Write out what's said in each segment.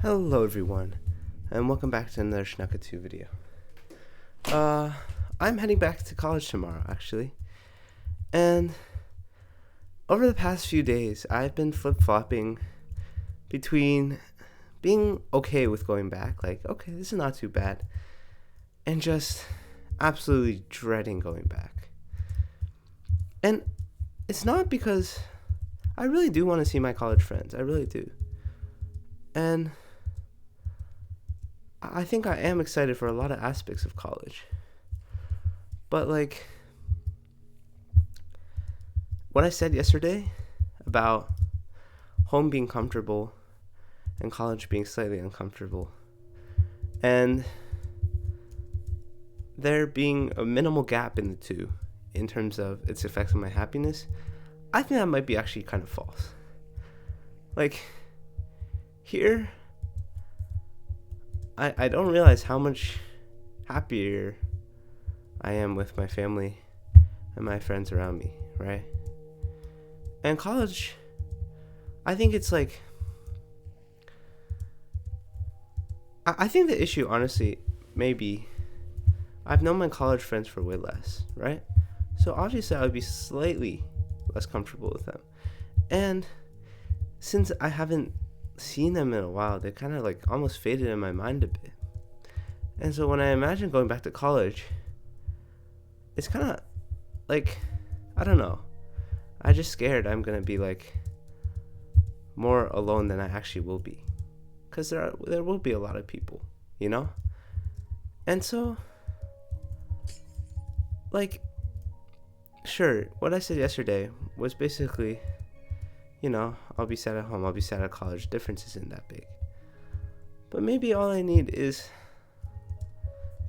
Hello everyone, and welcome back to another Shnuckatwo video. I'm heading back to college tomorrow, actually. And over the past few days, I've been flip-flopping between being okay with going back, like, okay, this is not too bad, and just absolutely dreading going back. And it's not because I really do want to see my college friends, I really do. And I think I am excited for a lot of aspects of college. But like what I said yesterday about home being comfortable and college being slightly uncomfortable, and there being a minimal gap in the two in terms of its effects on my happiness, I think that might be actually kind of false. Like, here I don't realize how much happier I am with my family and my friends around me, right? And college, I think it's like, I think the issue, honestly, maybe I've known my college friends for way less, right? So obviously I would be slightly less comfortable with them. And since I haven't seen them in a while, they kind of like almost faded in my mind a bit. And so when I imagine going back to college, it's kind of like, I don't know, I just scared I'm gonna be like more alone than I actually will be, because there will be a lot of people, you know. And so, like, sure, what I said yesterday was basically, you know, I'll be sad at home, I'll be sad at college. Difference isn't that big. But maybe all I need is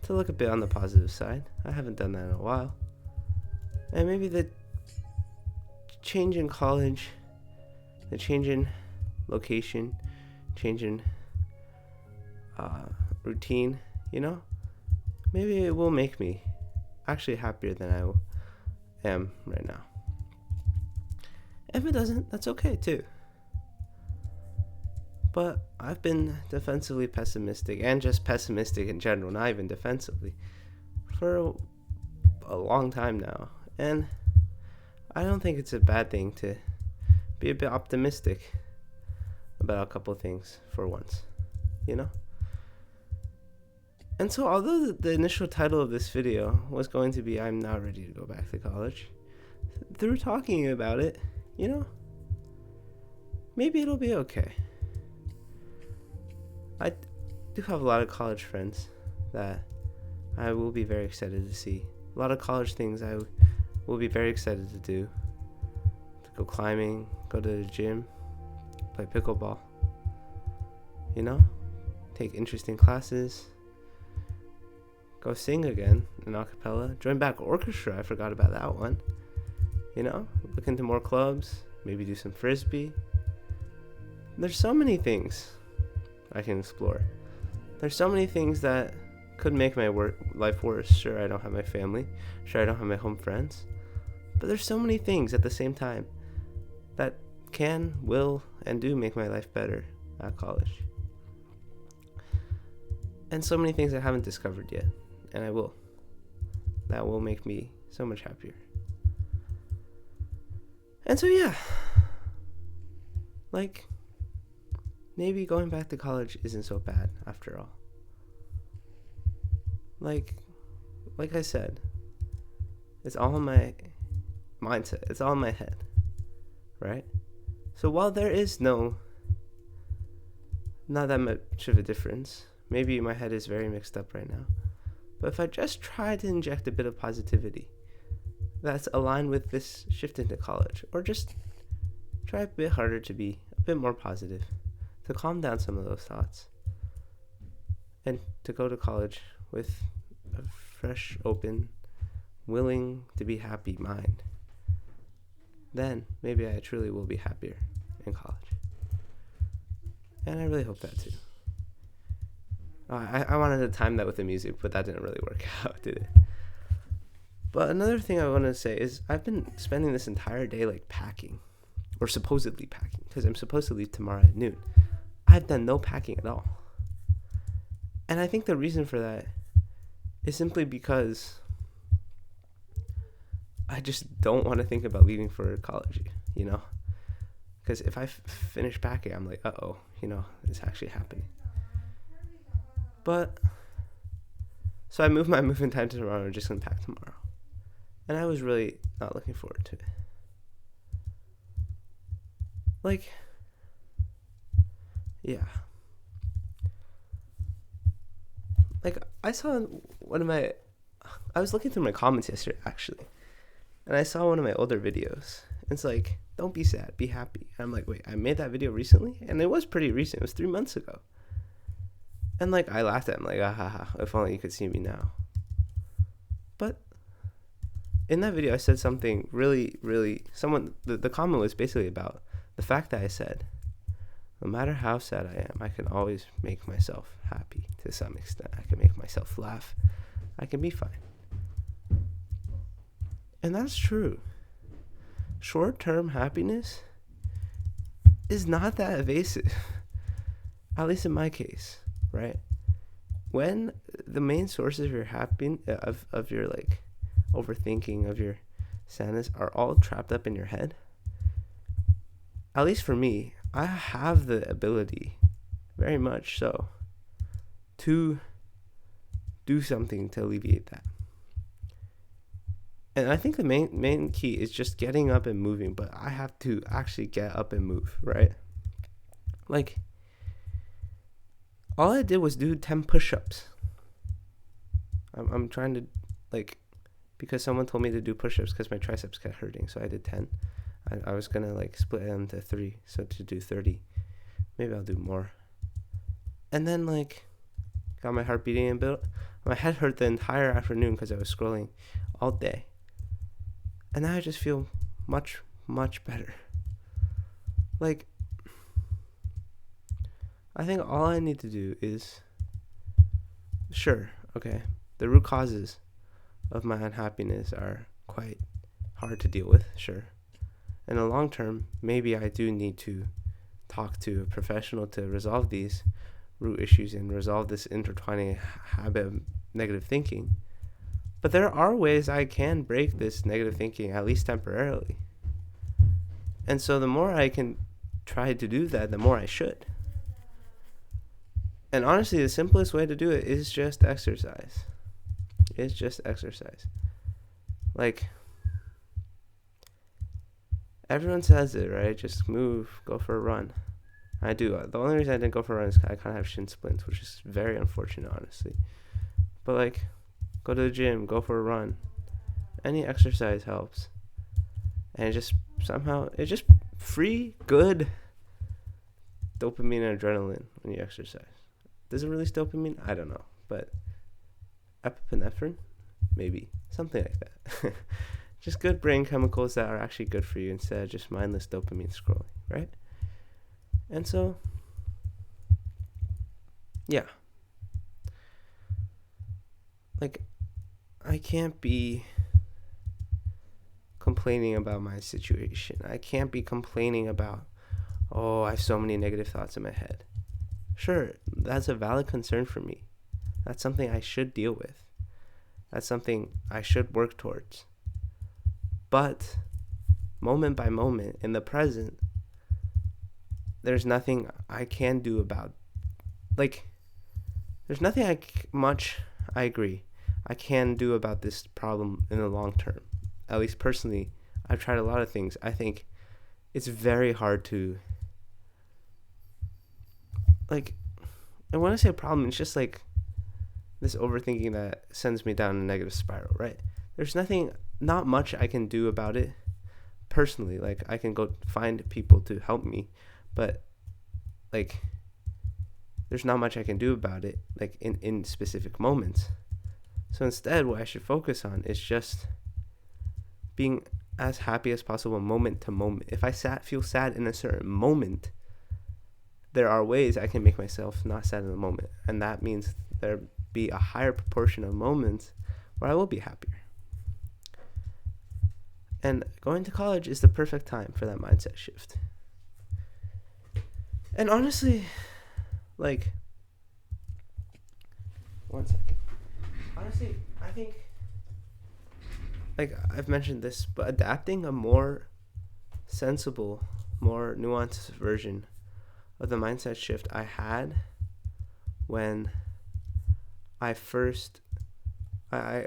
to look a bit on the positive side. I haven't done that in a while. And maybe the change in college, the change in location, change in routine, you know, maybe it will make me actually happier than I am right now. If it doesn't, that's okay too. But I've been defensively pessimistic, and just pessimistic in general, not even defensively, for a long time now. And I don't think it's a bad thing to be a bit optimistic about a couple things for once, you know? And so although the initial title of this video was going to be I'm not ready to go back to college, through talking about it, you know, maybe it'll be okay. I do have a lot of college friends that I will be very excited to see. A lot of college things I will be very excited to do. To go climbing, go to the gym, play pickleball, you know, take interesting classes, go sing again in a cappella, join back orchestra, I forgot about that one, you know, look into more clubs, maybe do some frisbee. There's so many things I can explore. There's so many things that could make my life worse. Sure, I don't have my family. Sure, I don't have my home friends. But there's so many things at the same time that can, will, and do make my life better at college. And so many things I haven't discovered yet, and I will. That will make me so much happier. And so yeah, like, maybe going back to college isn't so bad after all. Like I said, it's all in my mindset. It's all in my head, right? So while there is not that much of a difference, maybe my head is very mixed up right now, but if I just try to inject a bit of positivity that's aligned with this shift into college, or just try a bit harder to be a bit more positive, to calm down some of those thoughts, and to go to college with a fresh, open, willing to be happy mind, then maybe I truly will be happier in college. And I really hope that too. I wanted to time that with the music, but that didn't really work out, did it? But another thing I want to say is I've been spending this entire day like packing, or supposedly packing, because I'm supposed to leave tomorrow at noon. I've done no packing at all. And I think the reason for that is simply because I just don't want to think about leaving for college, you know? Because if I finish packing, I'm like, uh-oh, it's actually happening. But, so I moved my moving time to tomorrow. I'm just going to pack tomorrow. And I was really not looking forward to it. Like, yeah. Like, I was looking through my comments yesterday, actually. And I saw one of my older videos. It's like, don't be sad, be happy. And I'm like, wait, I made that video recently? And it was pretty recent. It was 3 months ago. And like, I laughed at him, like, ah, ha, ha, if only you could see me now. But in that video, I said something really, really, the comment was basically about the fact that I said, no matter how sad I am, I can always make myself happy to some extent. I can make myself laugh. I can be fine. And that's true. Short-term happiness is not that evasive, at least in my case, right? When the main sources of your of your like overthinking, of your sadness are all trapped up in your head, at least for me, I have the ability, very much so, to do something to alleviate that. And I think the main key is just getting up and moving, but I have to actually get up and move, right? Like, all I did was do 10 push-ups. I'm trying to, like, because someone told me to do push-ups because my triceps kept hurting, so I did 10. I was going to, like, split it into 3, so to do 30. Maybe I'll do more. And then, like, got my heart beating a bit. My head hurt the entire afternoon because I was scrolling all day. And now I just feel much, much better. Like, I think all I need to do is, sure, okay, the root causes of my unhappiness are quite hard to deal with, sure. In the long term, maybe I do need to talk to a professional to resolve these root issues and resolve this intertwining habit of negative thinking. But there are ways I can break this negative thinking, at least temporarily. And so the more I can try to do that, the more I should. And honestly, the simplest way to do it is just exercise. It's just exercise. Like, everyone says it, right? Just move, go for a run. I do. The only reason I didn't go for a run is because I kind of have shin splints, which is very unfortunate, honestly. But, like, go to the gym, go for a run. Any exercise helps. And it just free, good dopamine and adrenaline when you exercise. Does it release dopamine? I don't know. But epinephrine? Maybe. Something like that. Just good brain chemicals that are actually good for you instead of just mindless dopamine scrolling, right? And so, yeah. Like, I can't be complaining about my situation. I can't be complaining about, oh, I have so many negative thoughts in my head. Sure, that's a valid concern for me. That's something I should deal with. That's something I should work towards. But moment by moment, in the present, there's nothing I can do about, like, there's nothing I agree, I can do about this problem in the long term. At least personally, I've tried a lot of things. I think it's very hard to, like, and when I say problem, it's just like this overthinking that sends me down a negative spiral, right? There's not much I can do about it personally. Like, I can go find people to help me, but, like, there's not much I can do about it, like, in specific moments. So instead, what I should focus on is just being as happy as possible moment to moment. If I feel sad in a certain moment, there are ways I can make myself not sad in the moment. And that means there be a higher proportion of moments where I will be happier. And going to college is the perfect time for that mindset shift. And honestly, Like, one second. Honestly, I think, like I've mentioned this, but adapting a more sensible, more nuanced version of the mindset shift I had when I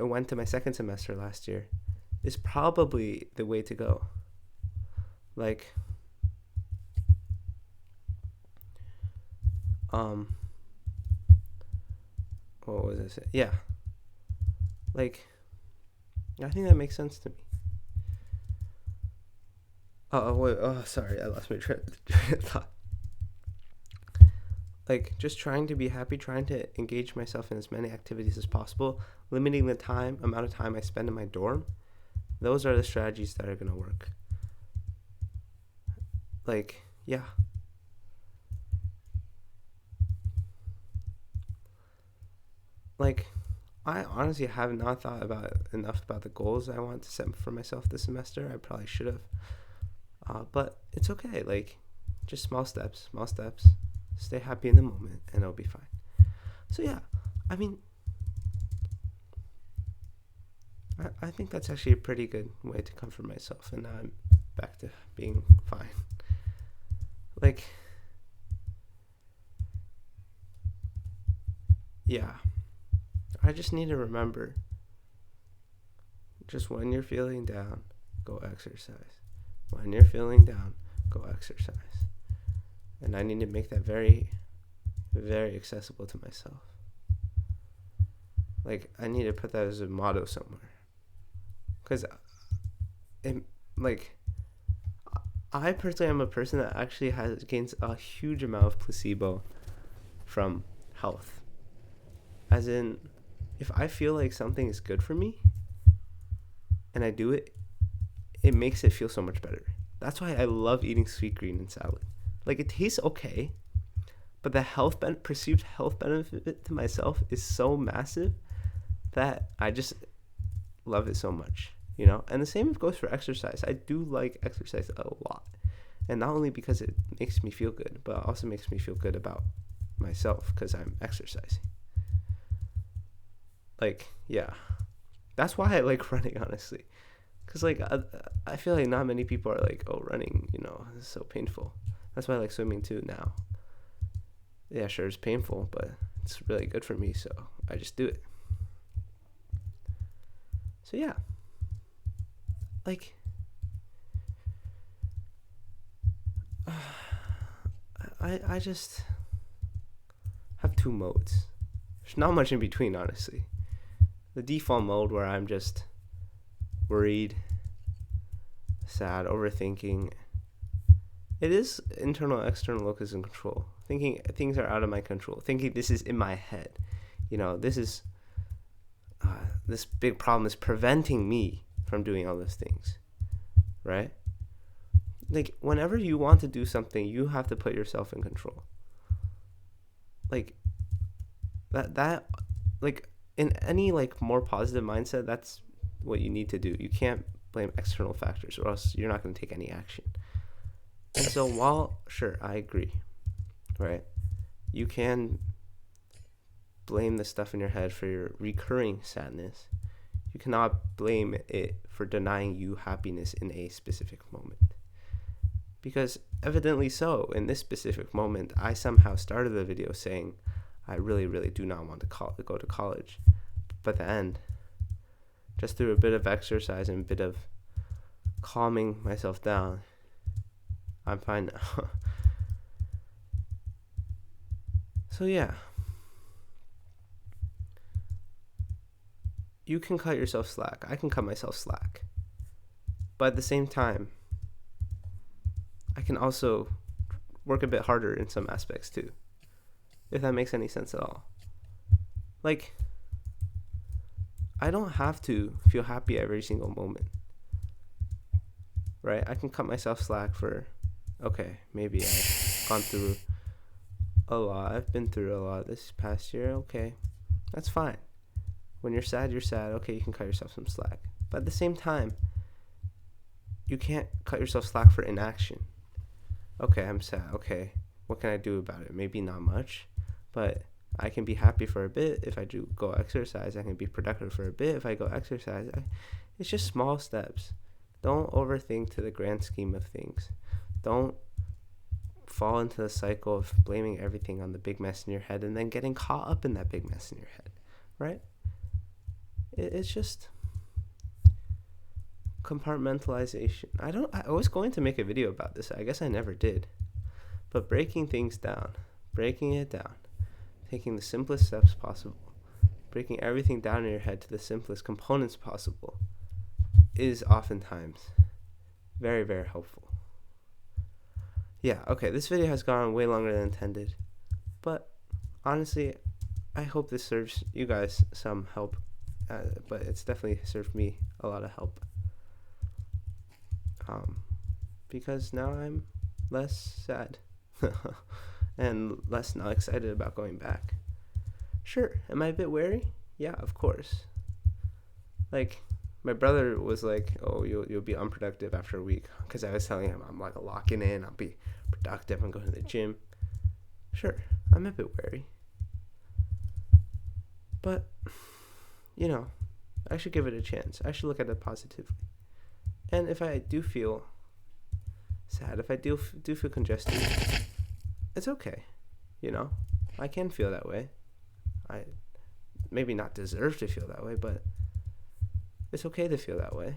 went to my second semester last year is probably the way to go. Like, what was this? Yeah. Like, I think that makes sense to me. Wait, sorry, I lost my train of thought. Like, just trying to be happy, trying to engage myself in as many activities as possible, limiting the amount of time I spend in my dorm. Those are the strategies that are going to work. Like, yeah. Like, I honestly have not thought enough about the goals I want to set for myself this semester. I probably should have. But it's okay. Like, just small steps. Stay happy in the moment, and it'll be fine. So, yeah. I mean, I think that's actually a pretty good way to comfort myself, and now I'm back to being fine. Like, yeah. I just need to remember, just when you're feeling down, go exercise. When you're feeling down, go exercise. And I need to make that very, very accessible to myself. Like, I need to put that as a motto somewhere. Because, I personally am a person that actually gains a huge amount of placebo from health. As in, if I feel like something is good for me and I do it, it makes it feel so much better. That's why I love eating sweet green and salad. Like, it tastes okay, but the perceived health benefit to myself is so massive that I just love it so much, you know? And the same goes for exercise. I do like exercise a lot. And not only because it makes me feel good, but it also makes me feel good about myself because I'm exercising. Like, yeah. That's why I like running, honestly. Because, like, I feel like not many people are like, oh, running, you know, is so painful. That's why I like swimming too now. Yeah, sure, it's painful, but it's really good for me, so I just do it. So, yeah. Like, I just have two modes. There's not much in between, honestly. The default mode where I'm just worried, sad, overthinking. It is internal, external locus and control. Thinking things are out of my control. Thinking this is in my head. You know, this big problem is preventing me from doing all those things. Right? Like, whenever you want to do something, you have to put yourself in control. Like, that like, in any, like, more positive mindset, that's what you need to do. You can't blame external factors or else you're not going to take any action. And so while, sure, I agree, right? You can blame the stuff in your head for your recurring sadness. You cannot blame it for denying you happiness in a specific moment. Because evidently so, in this specific moment, I somehow started the video saying, I really, really do not want to go to college. But at the end, just through a bit of exercise and a bit of calming myself down, I'm fine now. So yeah. You can cut yourself slack. I can cut myself slack. But at the same time, I can also work a bit harder in some aspects too. If that makes any sense at all. Like, I don't have to feel happy every single moment. Right? I can cut myself slack for, okay, maybe I've gone through a lot. I've been through a lot this past year. Okay, that's fine. When you're sad, you're sad. Okay, you can cut yourself some slack. But at the same time, you can't cut yourself slack for inaction. Okay, I'm sad. Okay, what can I do about it? Maybe not much. but I can be happy for a bit if I do go exercise. I can be productive for a bit if I go exercise. It's just small steps. Don't overthink to the grand scheme of things. Don't fall into the cycle of blaming everything on the big mess in your head and then getting caught up in that big mess in your head, right? It's just compartmentalization. I was going to make a video about this. I guess I never did. But breaking things down, breaking it down, taking the simplest steps possible, breaking everything down in your head to the simplest components possible is oftentimes very, very helpful. Yeah, okay, this video has gone on way longer than intended, but honestly, I hope this serves you guys some help, but it's definitely served me a lot of help, because now I'm less sad and less not excited about going back. Sure, am I a bit wary? Yeah, of course. Like, my brother was like, oh, you'll be unproductive after a week, because I was telling him I'm like locking in, I'll be productive, I'm going to the gym. Sure, I'm a bit wary, but I should give it a chance. I should look at it positively. And if I do feel sad, if I do feel congested, it's okay. I can feel that way. I maybe not deserve to feel that way, but it's okay to feel that way.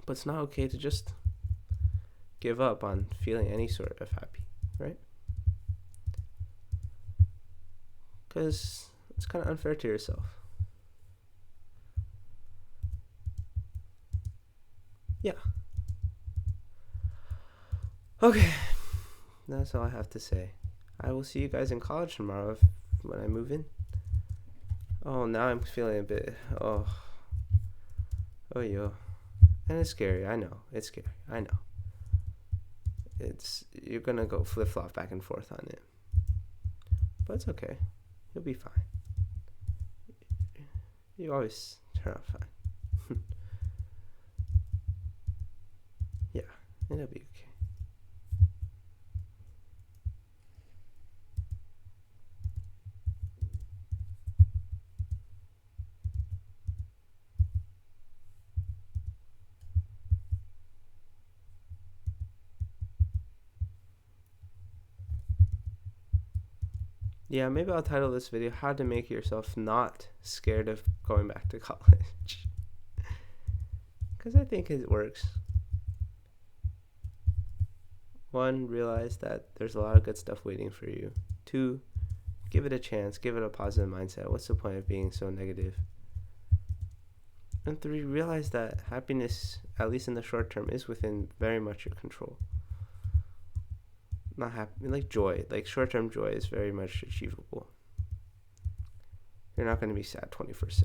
But it's not okay to just give up on feeling any sort of happy, right? Because it's kind of unfair to yourself. Yeah. Okay. That's all I have to say. I will see you guys in college tomorrow when I move in. Oh, now I'm feeling a bit, oh yo. And it's scary, I know. It's scary, I know. You're gonna go flip-flop back and forth on it. But it's okay. You'll be fine. You always turn out fine. Yeah, it'll be okay. Yeah, maybe I'll title this video, How to Make Yourself Not Scared of Going Back to College. Because I think it works. 1, realize that there's a lot of good stuff waiting for you. 2, give it a chance, give it a positive mindset. What's the point of being so negative? And 3, realize that happiness, at least in the short term, is within very much your control. Not happy, like joy, like short-term joy is very much achievable. You're not going to be sad 24/7.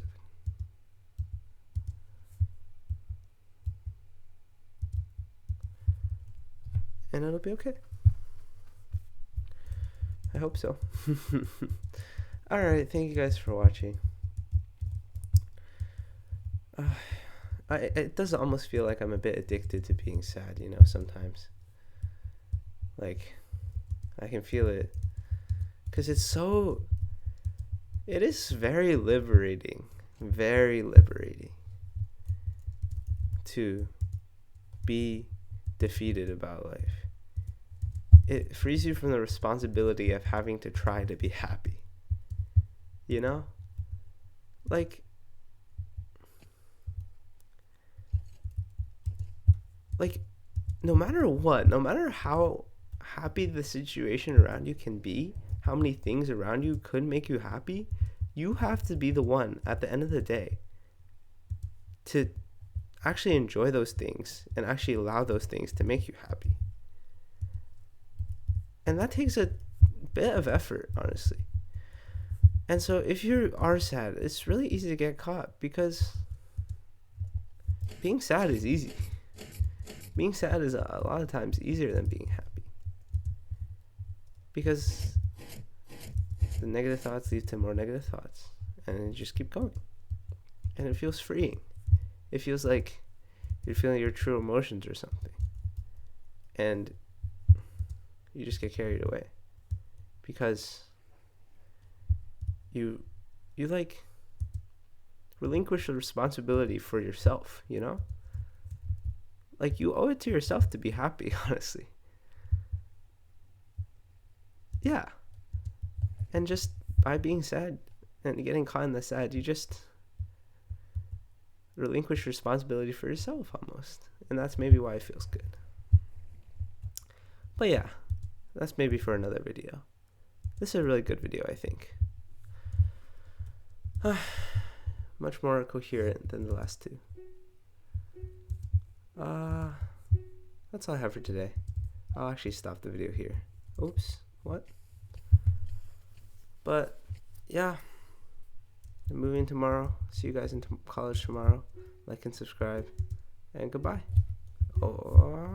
And it'll be okay. I hope so. Alright, thank you guys for watching. It does almost feel like I'm a bit addicted to being sad, sometimes. Like, I can feel it. Because it is very liberating. Very liberating. To be defeated about life. It frees you from the responsibility of having to try to be happy. Like, no matter what, no matter how happy the situation around you can be, how many things around you could make you happy, you have to be the one at the end of the day to actually enjoy those things and actually allow those things to make you happy. And that takes a bit of effort, honestly. And so if you are sad, it's really easy to get caught, because being sad is easy. Being sad is a lot of times easier than being happy, because the negative thoughts lead to more negative thoughts, and you just keep going. And it feels freeing. It feels like you're feeling your true emotions or something, and you just get carried away, because you like relinquish the responsibility for yourself, you know? Like, you owe it to yourself to be happy, honestly. Yeah. And just by being sad and getting caught in the sad, you just relinquish responsibility for yourself almost. And that's maybe why it feels good. But yeah, that's maybe for another video. This is a really good video, I think. Much more coherent than the last two. That's all I have for today. I'll actually stop the video here. Oops, what? But yeah, I'm moving tomorrow. See you guys in college tomorrow. Like and subscribe, and goodbye. Oh.